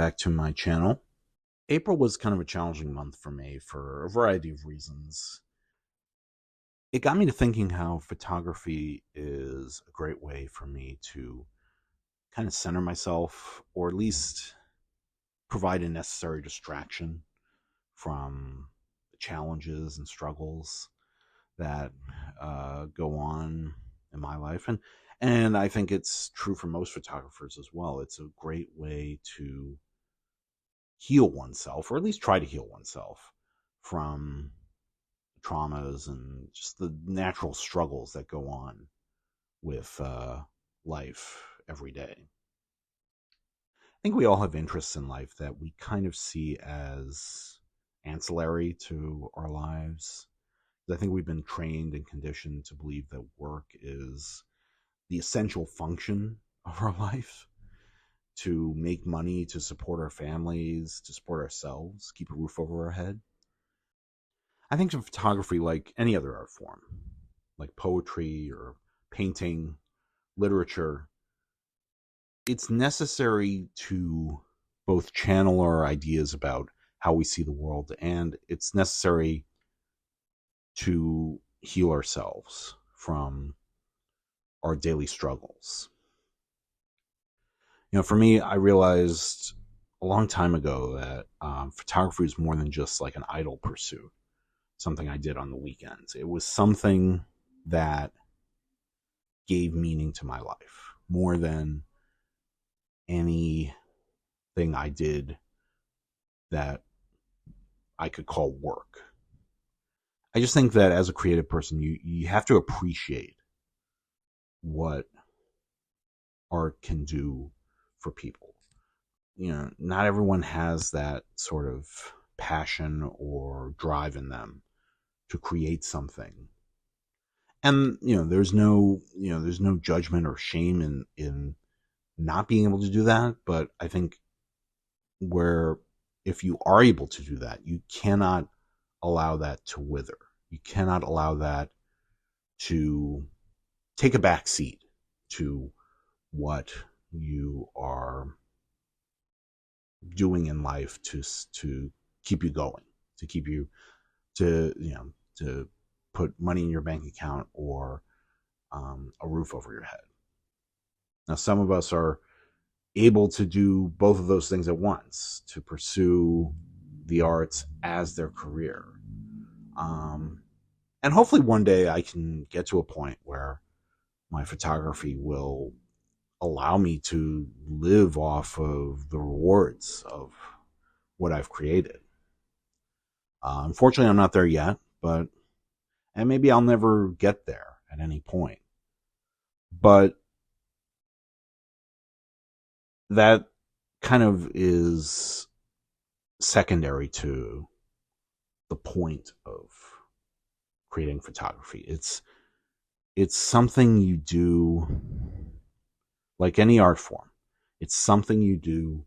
back to my channel. April was kind of a challenging month for me for a variety of reasons. It got me to thinking how photography is a great way for me to kind of center myself, or at least provide a necessary distraction from the challenges and struggles that go on in my life. And I think it's true for most photographers as well. It's a great way to heal oneself, or at least try to heal oneself from traumas and just the natural struggles that go on with life every day. I think we all have interests in life that we kind of see as ancillary to our lives. I think we've been trained and conditioned to believe that work is the essential function of our life, to make money, to support our families, to support ourselves, keep a roof over our head. I think of photography like any other art form, like poetry or painting, literature. It's necessary to both channel our ideas about how we see the world, and it's necessary to heal ourselves from our daily struggles. For me, I realized a long time ago that photography was more than just like an idle pursuit, something I did on the weekends. It was something that gave meaning to my life more than anything I did that I could call work. I just think that as a creative person, you have to appreciate what art can do for people. Not everyone has that sort of passion or drive in them to create something. And there's no judgment or shame in not being able to do that, but I think if you are able to do that, you cannot allow that to wither. You cannot allow that to take a back seat to what you are doing in life to keep you going, to keep you to put money in your bank account or a roof over your head. Now, some of us are able to do both of those things at once, to pursue the arts as their career. And hopefully one day I can get to a point where my photography will allow me to live off of the rewards of what I've created. Unfortunately, I'm not there yet, and maybe I'll never get there at any point. But that kind of is secondary to the point of creating photography. It's something you do like any art form. It's something you do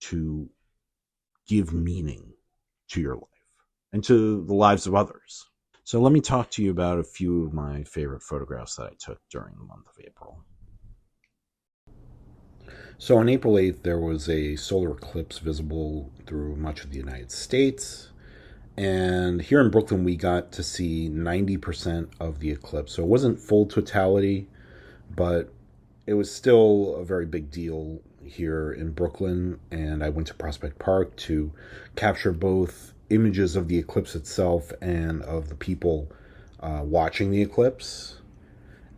to give meaning to your life and to the lives of others. So let me talk to you about a few of my favorite photographs that I took during the month of April. So on April 8th, there was a solar eclipse visible through much of the United States. And here in Brooklyn, we got to see 90% of the eclipse. So it wasn't full totality, but it was still a very big deal here in Brooklyn. And I went to Prospect Park to capture both images of the eclipse itself and of the people watching the eclipse.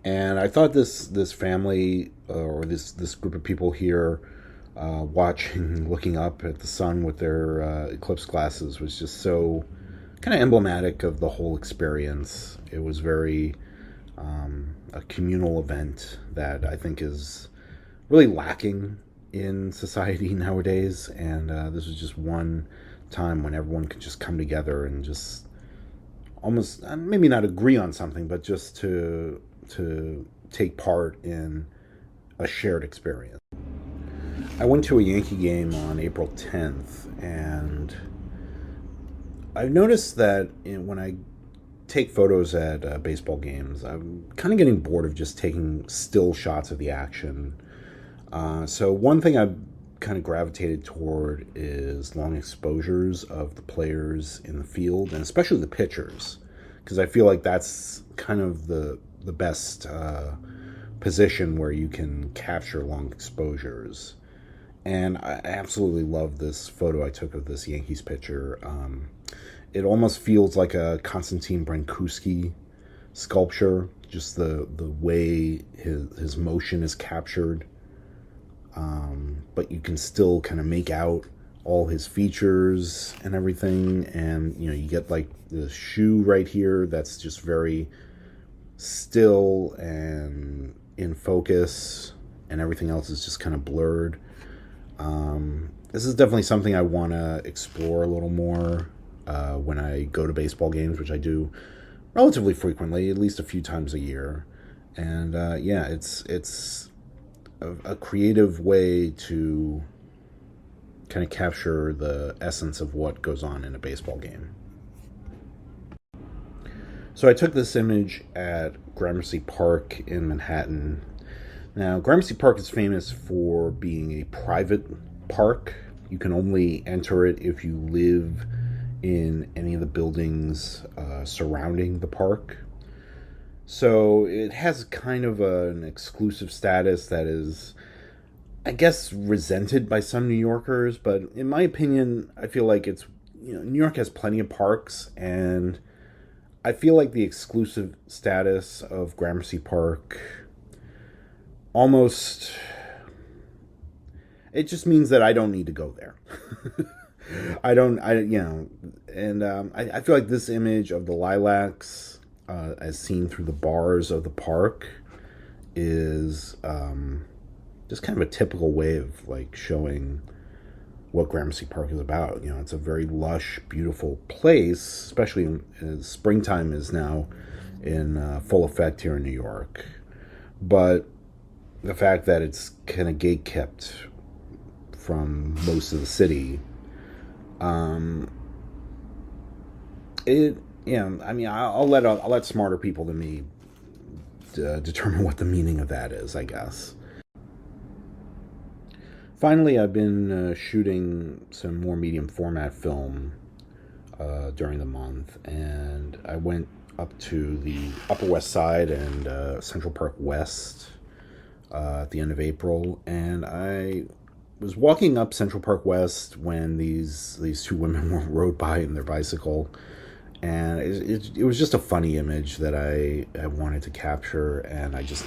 And I thought this family or this group of people here watching, looking up at the sun with their eclipse glasses was just so kind of emblematic of the whole experience. It was very a communal event that I think is really lacking in society nowadays. And this was just one time when everyone could just come together and just almost, maybe not agree on something, but just to take part in a shared experience. I went to a Yankee game on April 10th, and I've noticed that when I take photos at baseball games, I'm kind of getting bored of just taking still shots of the action. So one thing I've kind of gravitated toward is long exposures of the players in the field, and especially the pitchers, because I feel like that's kind of the best position where you can capture long exposures. And I absolutely love this photo I took of this Yankees pitcher. It almost feels like a Konstantin Brancusi sculpture, just the way his motion is captured. But you can still kind of make out all his features and everything. And, you know, you get like the shoe right here that's just very still and in focus, and everything else is just kind of blurred. This is definitely something I want to explore a little more when I go to baseball games, which I do relatively frequently, at least a few times a year. And yeah, it's a creative way to kind of capture the essence of what goes on in a baseball game. So I took this image at Gramercy Park in Manhattan. Now, Gramercy Park is famous for being a private park. You can only enter it if you live in any of the buildings surrounding the park. So it has kind of an exclusive status that is, I guess, resented by some New Yorkers. But in my opinion, I feel like it's, you know, New York has plenty of parks, and I feel like the exclusive status of Gramercy Park almost, it just means that I don't need to go there. You know, and I feel like this image of the lilacs as seen through the bars of the park is just kind of a typical way of like showing what Gramercy Park is about. You know, it's a very lush, beautiful place, especially as springtime is now in full effect here in New York. But the fact that it's kind of gate kept from most of the city, it, yeah, I mean, I'll let smarter people than me determine what the meaning of that is, I guess. Finally, I've been shooting some more medium format film during the month, and I went up to the Upper West Side and Central Park West at the end of April, and I was walking up Central Park West when these two women rode by in their bicycle, and it was just a funny image that I wanted to capture, and I just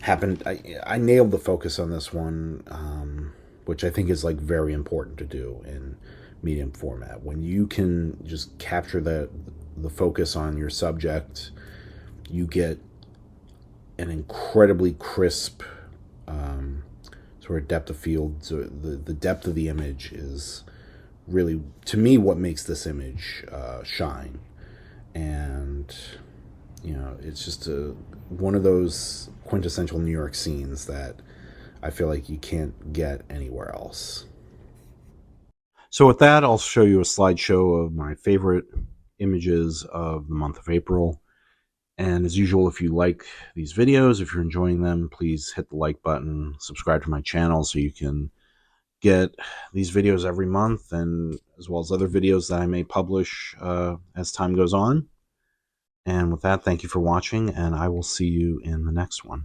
happened, I nailed the focus on this one, which I think is like very important to do in medium format. When you can just capture the focus on your subject, you get an incredibly crisp sort of depth of field. So the depth of the image is really, to me, what makes this image shine. And, you know, it's just one of those quintessential New York scenes that I feel like you can't get anywhere else. So with that, I'll show you a slideshow of my favorite images of the month of April. And as usual, if you like these videos, if you're enjoying them, please hit the like button, subscribe to my channel so you can get these videos every month, and as well as other videos that I may publish as time goes on. And with that, thank you for watching, and I will see you in the next one.